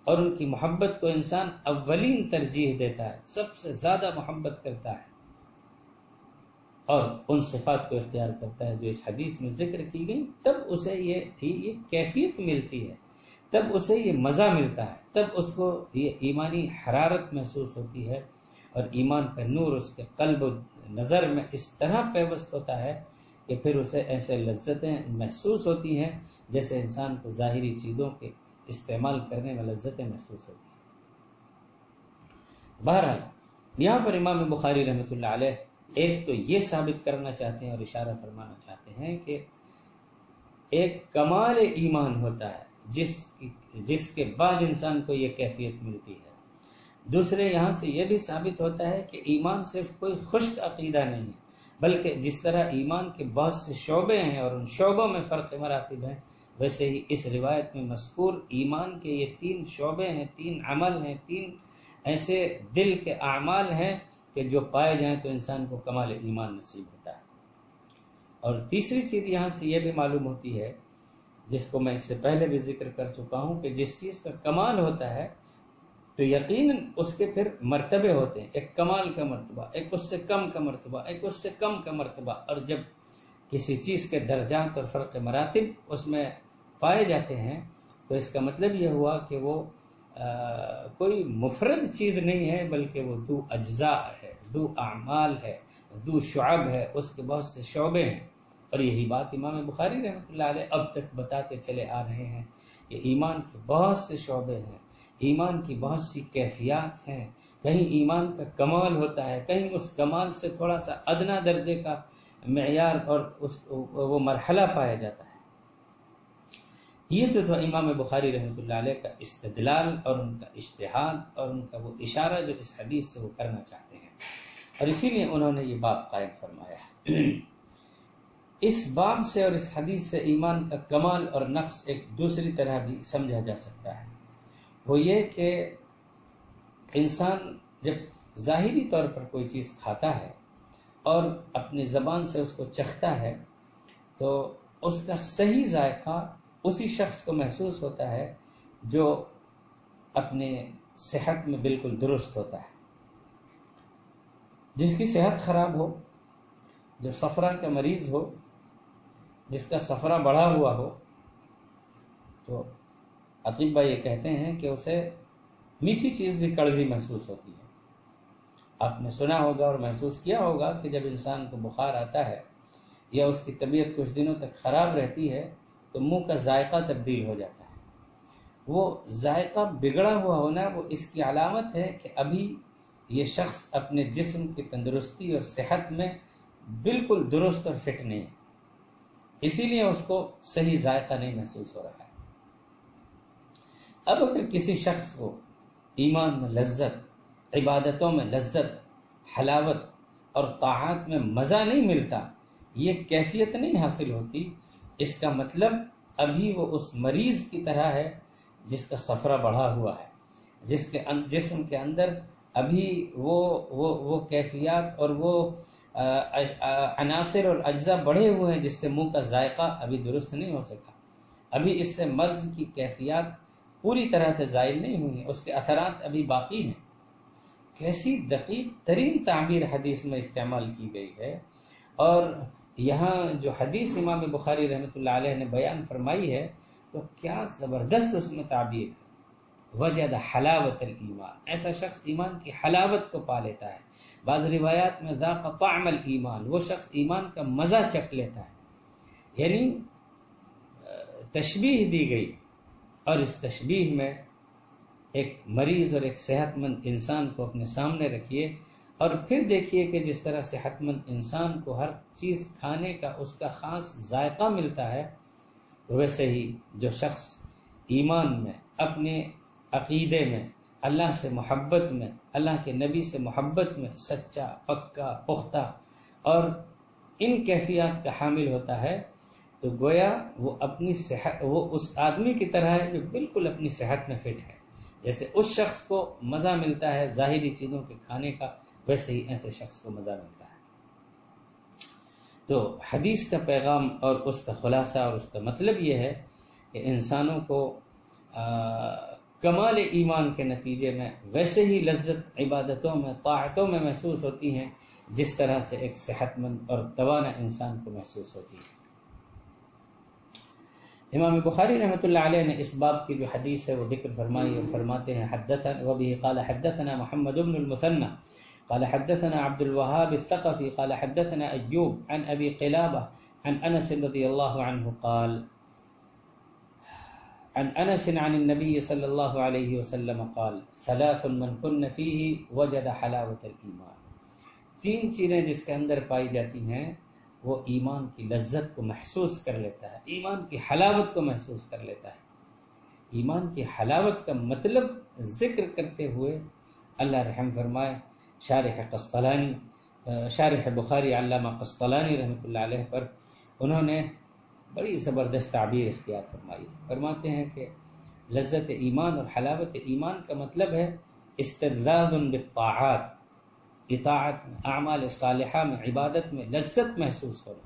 اور ان کی محبت کو انسان اولین ترجیح دیتا ہے، سب سے زیادہ محبت کرتا ہے اور ان صفات کو اختیار کرتا ہے جو اس حدیث میں ذکر کی گئی، تب اسے یہ کیفیت ملتی ہے، تب اسے یہ مزہ ملتا ہے، تب اس کو یہ ایمانی حرارت محسوس ہوتی ہے اور ایمان کا نور اس کے قلب و نظر میں اس طرح پیوست ہوتا ہے کہ پھر اسے ایسے لذتیں محسوس ہوتی ہیں جیسے انسان کو ظاہری چیزوں کے استعمال کرنے میں لذتیں محسوس ہوتی ہیں۔ بہرحال یہاں پر امام بخاری رحمۃ اللہ علیہ ایک تو یہ ثابت کرنا چاہتے ہیں اور اشارہ فرمانا چاہتے ہیں کہ ایک کمال ایمان ہوتا ہے جس کے بعد انسان کو یہ کیفیت ملتی ہے۔ دوسرے یہاں سے یہ بھی ثابت ہوتا ہے کہ ایمان صرف کوئی خشک عقیدہ نہیں ہے، بلکہ جس طرح ایمان کے بہت سے شعبے ہیں اور ان شعبوں میں فرق مراتب ہیں، ویسے ہی اس روایت میں مذکور ایمان کے یہ 3 شعبے ہیں، 3 عمل ہیں، 3 ایسے دل کے اعمال ہیں کہ جو پائے جائیں تو انسان کو کمال ایمان نصیب ہوتا ہے۔ اور تیسری چیز یہاں سے یہ بھی معلوم ہوتی ہے، جس کو میں اس سے پہلے بھی ذکر کر چکا ہوں، کہ جس چیز کا کمال ہوتا ہے تو یقیناً اس کے پھر مرتبے ہوتے ہیں، ایک کمال کا مرتبہ، ایک اس سے کم کا مرتبہ، ایک اس سے کم کا مرتبہ، اور جب کسی چیز کے درجات اور فرق مراتب اس میں پائے جاتے ہیں تو اس کا مطلب یہ ہوا کہ وہ کوئی مفرد چیز نہیں ہے، بلکہ وہ ذو اجزاء ہے، ذو اعمال ہے، ذو شعب ہے، اس کے بہت سے شعبے ہیں۔ اور یہی بات امام بخاری رحمۃ اللہ علیہ اب تک بتاتے چلے آ رہے ہیں کہ ایمان کے بہت سے شعبے ہیں، ایمان کی بہت سی کیفیات ہیں، کہیں ایمان کا کمال ہوتا ہے، کہیں اس کمال سے تھوڑا سا ادنا درجے کا معیار اور وہ مرحلہ پایا جاتا ہے۔ یہ تو تھا امام بخاری رحمۃ اللہ علیہ کا استدلال اور ان کا اجتہاد اور ان کا وہ اشارہ جو اس حدیث سے وہ کرنا چاہتے ہیں، اور اسی لیے انہوں نے یہ باب قائم فرمایا۔ اس باب سے اور اس حدیث سے ایمان کا کمال اور نقص ایک دوسری طرح بھی سمجھا جا سکتا ہے، وہ یہ کہ انسان جب ظاہری طور پر کوئی چیز کھاتا ہے اور اپنی زبان سے اس کو چکھتا ہے تو اس کا صحیح ذائقہ اسی شخص کو محسوس ہوتا ہے جو اپنے صحت میں بالکل درست ہوتا ہے۔ جس کی صحت خراب ہو، جو صفرا کا مریض ہو، جس کا صفرا بڑھا ہوا ہو، تو اطباء یہ کہتے ہیں کہ اسے میٹھی چیز بھی کڑوی محسوس ہوتی ہے، آپ نے سنا ہوگا اور محسوس کیا ہوگا کہ جب انسان کو بخار آتا ہے یا اس کی طبیعت کچھ دنوں تک خراب رہتی ہے تو منہ کا ذائقہ تبدیل ہو جاتا ہے۔ وہ ذائقہ بگڑا ہوا ہونا وہ اس کی علامت ہے کہ ابھی یہ شخص اپنے جسم کی تندرستی اور صحت میں بالکل درست اور فٹ نہیں ہے، اسی لیے اس کو صحیح ذائقہ نہیں محسوس ہو رہا ہے۔ اب اگر کسی شخص کو ایمان میں لذت، عبادتوں میں لذت، حلاوت اور طاعات میں مزہ نہیں ملتا، یہ کیفیت نہیں حاصل ہوتی، اس کا مطلب ابھی وہ اس مریض کی طرح ہے جس کا صفرہ بڑھا ہوا ہے، جس کے جسم کے اندر ابھی وہ کیفیات اور وہ عناصر اور اجزاء بڑھے ہوئے ہیں جس سے منہ کا ذائقہ ابھی درست نہیں ہو سکا، ابھی اس سے مرض کی کیفیات پوری طرح سے زائل نہیں ہوئی ہیں، اس کے اثرات ابھی باقی ہیں۔ کیسی دقیق ترین تعبیر حدیث میں استعمال کی گئی ہے، اور یہاں جو حدیث امام بخاری رحمۃ اللہ علیہ نے بیان فرمائی ہے تو کیا زبردست اس میں تعبیر ہے۔ وجد حلاوت الایمان، ایسا شخص ایمان کی حلاوت کو پا لیتا ہے۔ بعض روایات میں ذاق طعم الایمان، وہ شخص ایمان کا مزہ چکھ لیتا ہے۔ یعنی تشبیہ دی گئی، اور اس تشبیہ میں ایک مریض اور ایک صحت مند انسان کو اپنے سامنے رکھیے، اور پھر دیکھیے کہ جس طرح صحت مند انسان کو ہر چیز کھانے کا اس کا خاص ذائقہ ملتا ہے، ویسے ہی جو شخص ایمان میں، اپنے عقیدے میں، اللہ سے محبت میں، اللہ کے نبی سے محبت میں سچا، پکا، پختہ اور ان کیفیات کا حامل ہوتا ہے، تو گویا وہ اپنی صحت، وہ اس آدمی کی طرح ہے جو بالکل اپنی صحت میں فٹ ہے۔ جیسے اس شخص کو مزہ ملتا ہے ظاہری چیزوں کے کھانے کا، ویسے ہی ایسے شخص کو مزہ ملتا ہے۔ تو حدیث کا پیغام اور اس کا خلاصہ اور اس کا مطلب یہ ہے کہ انسانوں کو کمال ایمان کے نتیجے میں ویسے ہی لذت عبادتوں میں، طاعتوں میں محسوس ہوتی ہیں جس طرح سے ایک صحت مند اور توانا انسان کو محسوس ہوتی ہے۔ امام بخاری رحمۃ اللہ علیہ نے اس باب کی جو حدیث ہے وہ ذکر فرمائی اور فرماتے ہیں حدثنا وبه قال حدثنا محمد بن المثنى قال حدثنا عبد الوهاب الثقفي قال حدثنا أيوب عن أبي قلابة عن أنس رضي الله عنه قال عن أنس عن النبي صلى الله عليه وسلم قال ثلاث من كن فيه وجد حلاوة الإيمان، تین چیزیں جس کے اندر پائی جاتی ہیں وہ ایمان کی لذت کو محسوس کر لیتا ہے، ایمان کی حلاوت کو محسوس کر لیتا ہے۔ ایمان کی حلاوت کا مطلب ذکر کرتے ہوئے اللہ رحم فرمائے شارح قسطلانی، شارح بخاری علامہ قسطلانی رحمۃ اللہ علیہ پر انہوں نے بڑی زبردست تعبیر اختیار فرمائی۔ فرماتے ہیں کہ لذت ایمان اور حلاوت ایمان کا مطلب ہے استلذاذ بالطاعات، اطاعت میں، اعمال صالحہ میں، عبادت میں لذت محسوس ہونا،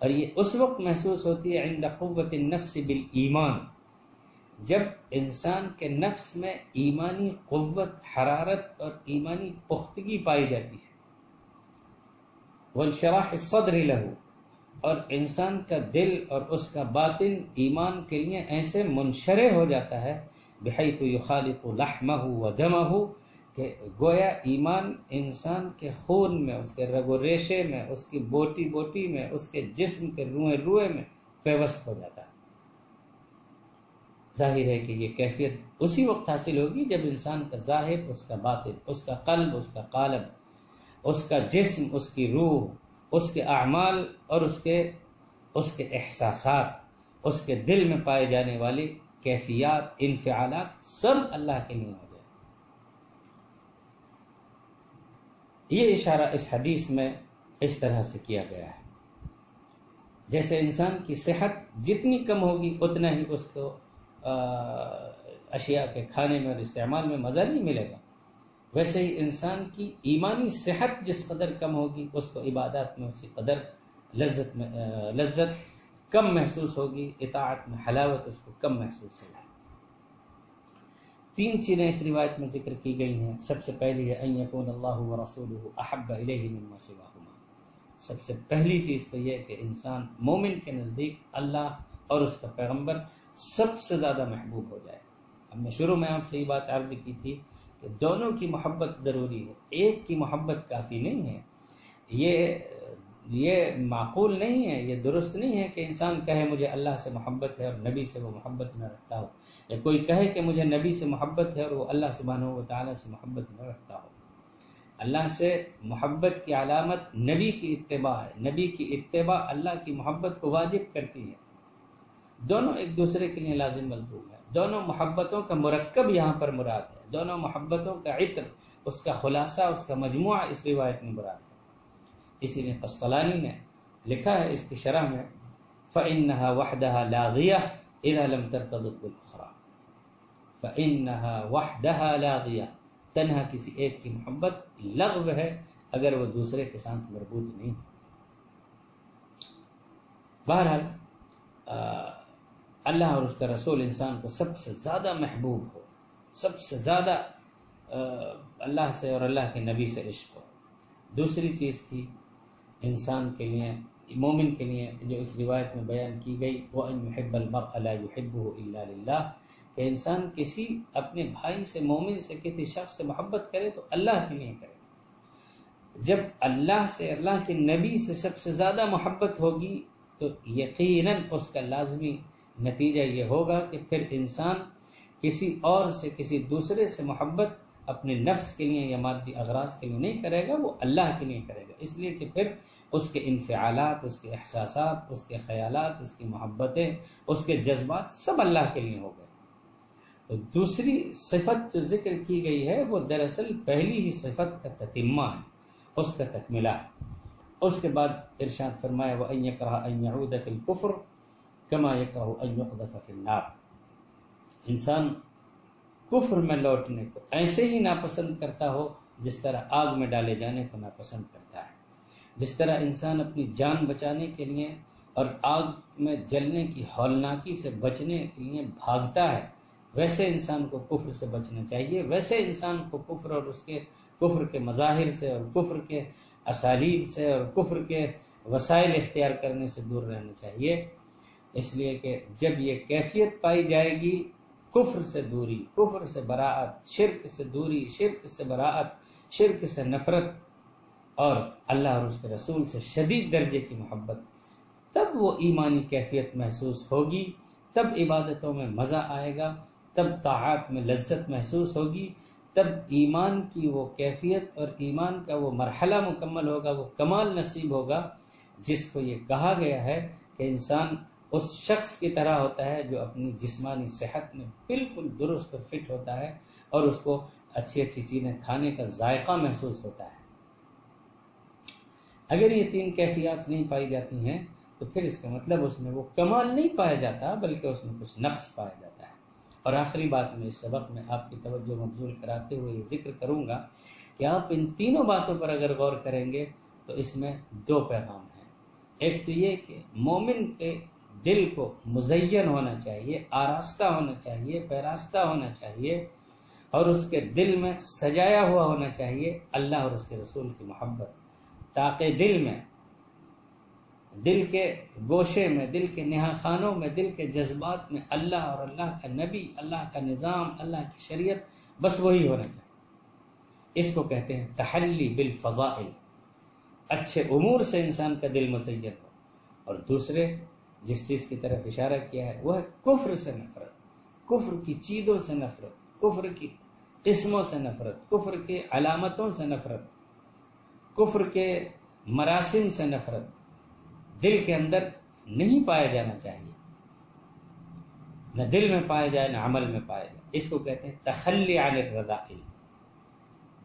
اور یہ اس وقت محسوس ہوتی ہے عند قوت النفس بالایمان، جب انسان کے نفس میں ایمانی قوت، حرارت اور ایمانی پختگی پائی جاتی ہے، وانشراح الصدر له، اور انسان کا دل اور اس کا باطن ایمان کے لیے ایسے منشرح ہو جاتا ہے بحیث یخالط لحمہ ودمہ، کہ گویا ایمان انسان کے خون میں، اس کے رگ و ریشے میں، اس کی بوٹی بوٹی میں، اس کے جسم کے روئے روئے میں پیوست ہو جاتا ہے۔ ظاہر ہے کہ یہ کیفیت اسی وقت حاصل ہوگی جب انسان کا ظاہر، اس کا باطن، اس کا قلب، اس کا قالب، اس کا جسم، اس کی روح، اس کے اعمال اور اس کے احساسات، اس کے دل میں پائے جانے والی کیفیات، انفعالات سب اللہ کے لیے ہو جائے۔ یہ اشارہ اس حدیث میں اس طرح سے کیا گیا ہے، جیسے انسان کی صحت جتنی کم ہوگی اتنا ہی اس کو اشیاء کے کھانے میں اور استعمال میں مزہ نہیں ملے گا، ویسے ہی انسان کی ایمانی صحت جس قدر کم ہوگی اس کو عبادات میں اسی قدر لذت کم محسوس ہوگی، اطاعت میں حلاوت اس کو کم محسوس ہوگی۔ تین چیزیں اس روایت میں ذکر کی گئی ہیں۔ سب سے پہلی ہے ان یکون اللہ ورسولہ احب الیہ مما سواہما، سب سے پہلی چیز تو یہ کہ انسان مومن کے نزدیک اللہ اور اس کا پیغمبر سب سے زیادہ محبوب ہو جائے۔ اب میں شروع میں آپ سے یہ بات عرض کی تھی کہ کہ دونوں کی محبت ضروری ہے، ایک کی محبت کافی نہیں ہے۔ یہ معقول نہیں ہے، یہ درست نہیں ہے کہ انسان کہے مجھے اللہ سے محبت ہے اور نبی سے وہ محبت نہ رکھتا ہو، یا کوئی کہے کہ مجھے نبی سے محبت ہے اور وہ اللہ سبحانہ و تعالیٰ سے محبت نہ رکھتا ہو۔ اللہ سے محبت کی علامت نبی کی اتباع ہے، نبی کی اتباع اللہ کی محبت کو واجب کرتی ہے۔ دونوں ایک دوسرے کے لیے لازم ملزوم ہے، دونوں محبتوں کا مرکب یہاں پر مراد ہے، دونوں محبتوں کا عطر، اس کا خلاصہ، اس کا مجموعہ اس روایت میں مراد ہے۔ اسی لیے قسطلانی نے لکھا ہے اس کی شرح میں، فَإِنَّهَا وَحْدَهَا لَاغِيَةٌ إِذَا لَمْ تَرْتَبِطْ بِالْأُخْرَى، فَإِنَّهَا وَحْدَهَا لَاغِيَةٌ، تنہا کسی ایک کی محبت لغو ہے اگر وہ دوسرے کے ساتھ مربوط نہیں ہے۔ بہرحال اللہ اور اس کا رسول انسان کو سب سے زیادہ محبوب ہو، سب سے زیادہ اللہ سے اور اللہ کے نبی سے عشق ہو۔ دوسری چیز تھی انسان کے لیے، مومن کے لیے، جو اس روایت میں بیان کی گئی، وَأَن يُحِبَّ الْمَرْءَ لَا يُحِبُّهُ إِلَّا لِلَّهِ، کہ انسان کسی اپنے بھائی سے، مومن سے، کسی شخص سے محبت کرے تو اللہ کے لیے کرے۔ جب اللہ سے، اللہ کے نبی سے سب سے زیادہ محبت ہوگی تو یقیناً اس کا لازمی نتیجہ یہ ہوگا کہ پھر انسان کسی اور سے، کسی دوسرے سے محبت اپنے نفس کے لیے یا مادی اغراض کے لیے نہیں کرے گا، وہ اللہ کے لیے کرے گا، اس لیے کہ پھر اس کے انفعالات، اس کے احساسات، اس کے خیالات، اس کی محبتیں، اس کے جذبات سب اللہ کے لیے ہو گئے۔ تو دوسری صفت جو ذکر کی گئی ہے وہ دراصل پہلی ہی صفت کا تتمہ ہے، اس کا تکملہ ہے۔ اس کے بعد ارشاد فرمایا وَأَن يَكْرَهَ أَن يَعُودَ فِي الْكُفْرِ كَمَا يَكْرَهُ أَن يُقْذَفَ فِي النَّارِ، انسان کفر میں لوٹنے کو ایسے ہی ناپسند کرتا ہو جس طرح آگ میں ڈالے جانے کو ناپسند کرتا ہے۔ جس طرح انسان اپنی جان بچانے کے لیے اور آگ میں جلنے کی ہولناکی سے بچنے کے لیے بھاگتا ہے، ویسے انسان کو کفر سے بچنا چاہیے، ویسے انسان کو کفر اور اس کے کفر کے مظاہر سے اور کفر کے اسالیب سے اور کفر کے وسائل اختیار کرنے سے دور رہنا چاہیے، اس لیے کہ جب یہ کیفیت پائی جائے گی، کفر سے دوری، کفر سے براءت، شرک سے دوری، شرک سے براءت، شرک سے نفرت، اور اللہ اور اس کے رسول سے شدید درجے کی محبت، تب وہ ایمانی کیفیت محسوس ہوگی، تب عبادتوں میں مزہ آئے گا، تب طاعات میں لذت محسوس ہوگی، تب ایمان کی وہ کیفیت اور ایمان کا وہ مرحلہ مکمل ہوگا، وہ کمال نصیب ہوگا جس کو یہ کہا گیا ہے کہ انسان اس شخص کی طرح ہوتا ہے جو اپنی جسمانی صحت میں بالکل درست اور فٹ ہوتا ہے اور اس کو اچھی اچھی چیزیں کھانے کا ذائقہ محسوس ہوتا ہے۔ اگر یہ تین کیفیات نہیں پائی جاتی ہیں تو پھر اس کا مطلب اس میں وہ کمال نہیں پایا جاتا بلکہ اس میں کچھ نقص پایا جاتا ہے۔ اور آخری بات میں اس سبق میں آپ کی توجہ مبذول کراتے ہوئے یہ ذکر کروں گا کہ آپ ان تینوں باتوں پر اگر غور کریں گے تو اس میں دو پیغام ہیں۔ ایک تو یہ کہ مومن کے دل کو مزین ہونا چاہیے، آراستہ ہونا چاہیے، پیراستہ ہونا چاہیے، اور اس کے دل میں سجایا ہوا ہونا چاہیے اللہ اور اس کے رسول کی محبت، تاکہ دل میں، دل کے گوشے میں، دل کے نہا خانوں میں، دل کے جذبات میں اللہ اور اللہ کا نبی، اللہ کا نظام، اللہ کی شریعت، بس وہی ہونا چاہیے۔ اس کو کہتے ہیں تحلی بالفضائل، اچھے امور سے انسان کا دل مزین ہو۔ اور دوسرے جس چیز کی طرف اشارہ کیا ہے وہ ہے کفر سے نفرت، کفر کی چیزوں سے نفرت، کفر کی قسموں سے نفرت، کفر کے علامتوں سے نفرت، کفر کے مراسم سے نفرت دل کے اندر نہیں پایا جانا چاہیے، نہ دل میں پایا جائے نہ عمل میں پایا جائے۔ اس کو کہتے ہیں تخلی عن الرذائل۔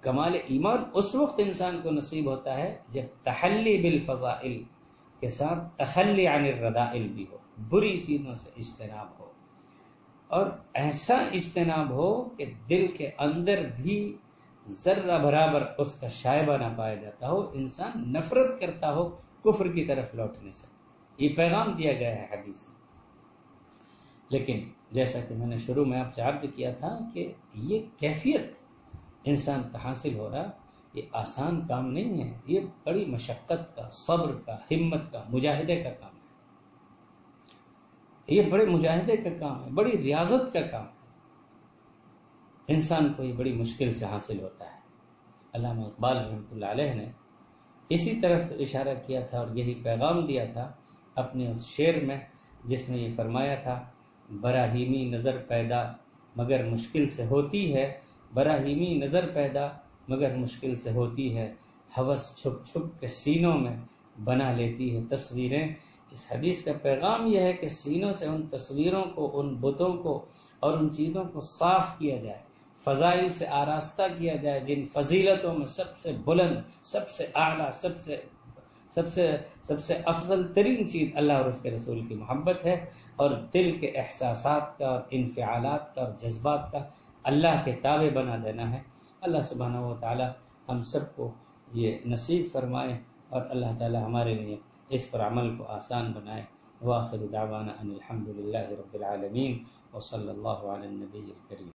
کمال ایمان اس وقت انسان کو نصیب ہوتا ہے جب تحلی بالفضائل کے ساتھ تخلی عن الرذائل بھی ہو، بری چیزوں سے اجتناب ہو، اور ایسا اجتناب ہو کہ دل کے اندر بھی ذرہ برابر اس کا شائبہ نہ پایا جاتا ہو، انسان نفرت کرتا ہو کفر کی طرف لوٹنے سے۔ یہ پیغام دیا گیا ہے حدیث میں۔ لیکن جیسا کہ میں نے شروع میں آپ سے عرض کیا تھا کہ یہ کیفیت انسان کا حاصل ہو رہا یہ آسان کام نہیں ہے، یہ بڑی مشقت کا، صبر کا، ہمت کا، مجاہدے کا کام ہے۔ یہ بڑے مجاہدے کا کام ہے، بڑی ریاضت کا کام ہے۔ انسان کو یہ بڑی مشکل سے حاصل ہوتا ہے۔ علامہ اقبال رحمۃ اللہ علیہ نے اسی طرف اشارہ کیا تھا اور یہی پیغام دیا تھا اپنے اس شعر میں، جس میں یہ فرمایا تھا، براہیمی نظر پیدا مگر مشکل سے ہوتی ہے، براہیمی نظر پیدا مگر مشکل سے ہوتی ہے، ہوس چھپ چھپ کے سینوں میں بنا لیتی ہے تصویریں۔ اس حدیث کا پیغام یہ ہے کہ سینوں سے ان تصویروں کو، ان بتوں کو اور ان چیزوں کو صاف کیا جائے، فضائل سے آراستہ کیا جائے، جن فضیلتوں میں سب سے بلند، سب سے اعلیٰ، سب سے افضل ترین چیز اللہ اور اس کے رسول کی محبت ہے، اور دل کے احساسات کا اور انفعالات کا اور جذبات کا اللہ کے تابع بنا دینا ہے۔ اللہ سبحانہ و تعالی ہم سب کو یہ نصیب فرمائے، اور اللہ تعالی ہمارے لیے اس پر عمل کو آسان بنائے۔ وآخر دعوانا ان الحمد للہ رب العالمین، وصلی اللہ علی النبی الکریم۔